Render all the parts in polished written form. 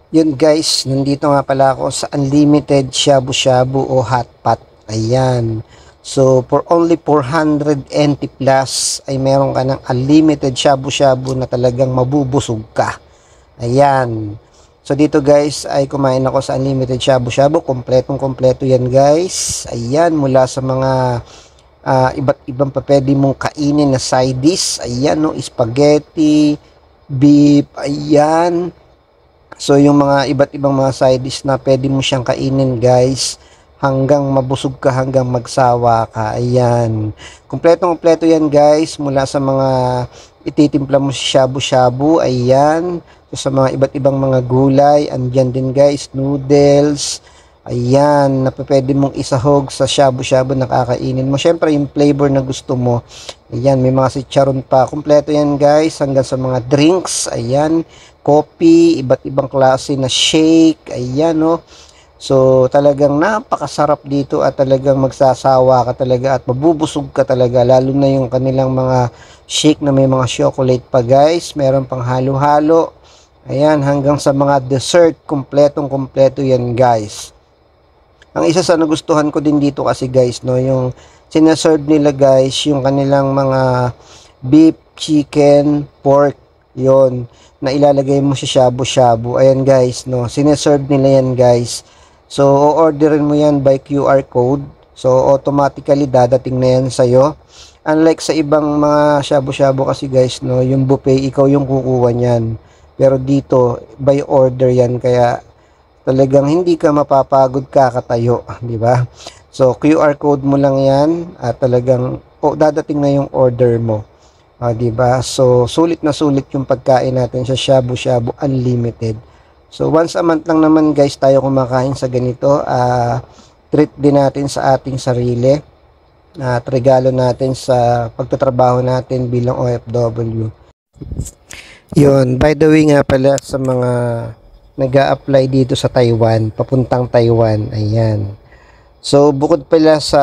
Yun guys, nandito nga pala ako sa unlimited shabu-shabu o hot pot. Ayan. So, for only 490 plus ay meron ka ng unlimited shabu-shabu na talagang mabubusog ka. Ayan. So, dito guys ay kumain ako sa unlimited shabu-shabu. Kompletong-kompleto yan guys. Ayan, mula sa mga iba't ibang pa pwede mong kainin na side dish. Ayan, no, spaghetti, beef, ayan. So, yung mga iba't ibang mga side dish na pwede mo siyang kainin, guys, hanggang mabusog ka, hanggang magsawa ka. Ayan. Kompletong-kompleto yan, guys, mula sa mga ititimpla mo sa shabu-shabu. Ayan. So, sa mga iba't ibang mga gulay, andyan din, guys, noodles. Ayan, na pwede mong isahog sa shabu-shabu na kakainin mo. Syempre, yung flavor na gusto mo. Ayan, may mga chicharon pa. Kompleto yan, guys, hanggang sa mga drinks. Ayan, coffee, iba't ibang klase na shake, ayan, no. So, talagang napakasarap dito at talagang magsasawa ka talaga at mabubusog ka talaga, lalo na yung kanilang mga shake na may mga chocolate pa, guys. Meron pang halo-halo. Ayan, hanggang sa mga dessert, kompletong-kompleto yan, guys. Ang isa sa nagustuhan ko din dito kasi, guys, no, yung sinaserve nila, guys, yung kanilang mga beef, chicken, pork, yon na ilalagay mo sa shabu-shabu. Ayan guys, no, sineserve nila yan guys. So, o-orderin mo yan by QR code. So, automatically dadating na yan sa'yo. Unlike sa ibang mga shabu-shabu kasi guys, no, yung buffet, ikaw yung kukuha niyan. Pero dito, by order yan. Kaya, talagang hindi ka mapapagod kakatayo, di ba? So, QR code mo lang yan at talagang dadating na yung order mo. Diba? So, sulit na sulit yung pagkain natin sa shabu-shabu unlimited. So, once a month lang naman guys tayo kumakain sa ganito. Treat din natin sa ating sarili. At regalo natin sa pagtatrabaho natin bilang OFW. Yun, by the way nga pala sa mga nag-a-apply dito sa Taiwan, papuntang Taiwan, ayan. So, bukod pala sa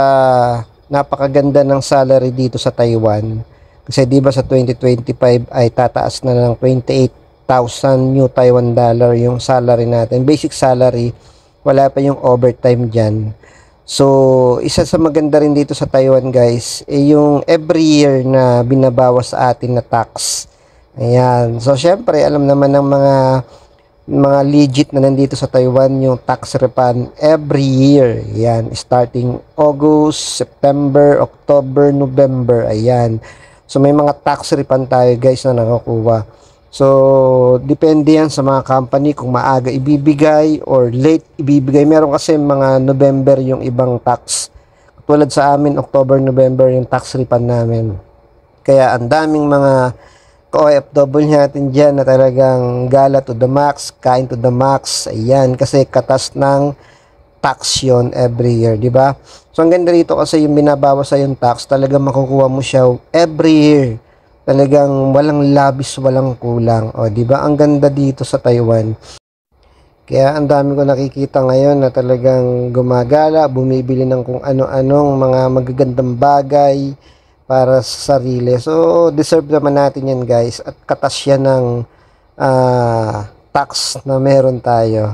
napakaganda ng salary dito sa Taiwan, kasi di ba sa 2025 ay tataas na ng 28,000 new Taiwan dollar yung salary natin. Basic salary, wala pa yung overtime dyan. So, isa sa maganda rin dito sa Taiwan guys, yung every year na binabawas sa atin na tax. Ayan. So, syempre, alam naman ng mga legit na nandito sa Taiwan yung tax refund every year. Ayan. Starting August, September, October, November. Ayan. So, may mga tax refund tayo guys na nakakuha. So, depende yan sa mga company kung maaga ibibigay or late ibibigay. Meron kasi mga November yung ibang tax. Tulad sa amin, October, November yung tax refund namin. Kaya ang daming mga OFW natin dyan na talagang gala to the max, kain to the max. Ayan, kasi katas ng tax yon every year, di ba? So, ang ganda rito kasi yung binabawas sa yung tax, talagang makukuha mo siya every year. Talagang walang labis, walang kulang. O, di ba? Ang ganda dito sa Taiwan. Kaya ang dami ko nakikita ngayon na talagang gumagala, bumibili ng kung ano-anong mga magagandang bagay para sa sarili. So, deserve naman natin yan, guys. At katas yan ng tax na meron tayo.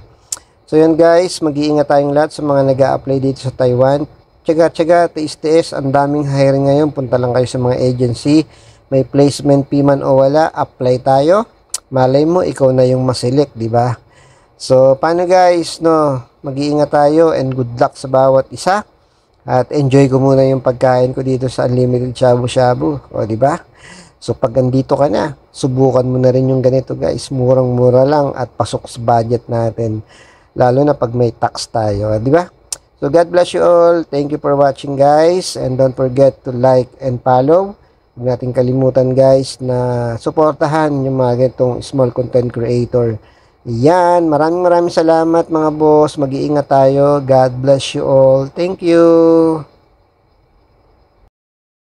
So yun guys, mag-iingat tayong lahat sa mga nag-a-apply dito sa Taiwan. Tsaga-tsaga, tiis-tiis, ang daming hiring ngayon. Punta lang kayo sa mga agency. May placement fee man o wala, apply tayo. Malay mo, ikaw na yung maselect, di ba? So, paano guys, no? Mag-iingat tayo and good luck sa bawat isa. At enjoy ko muna yung pagkain ko dito sa Unlimited Shabu-Shabu. O, di ba? So, pag andito ka na, subukan mo na rin yung ganito guys. Murang-mura lang at pasok sa budget natin. Lalo na pag may tax tayo, di ba? So, God bless you all. Thank you for watching, guys. And don't forget to like and follow. Huwag natin kalimutan, guys, na suportahan yung mga ganitong small content creator. Yan. Maraming salamat, mga boss. Mag-iingat tayo. God bless you all. Thank you.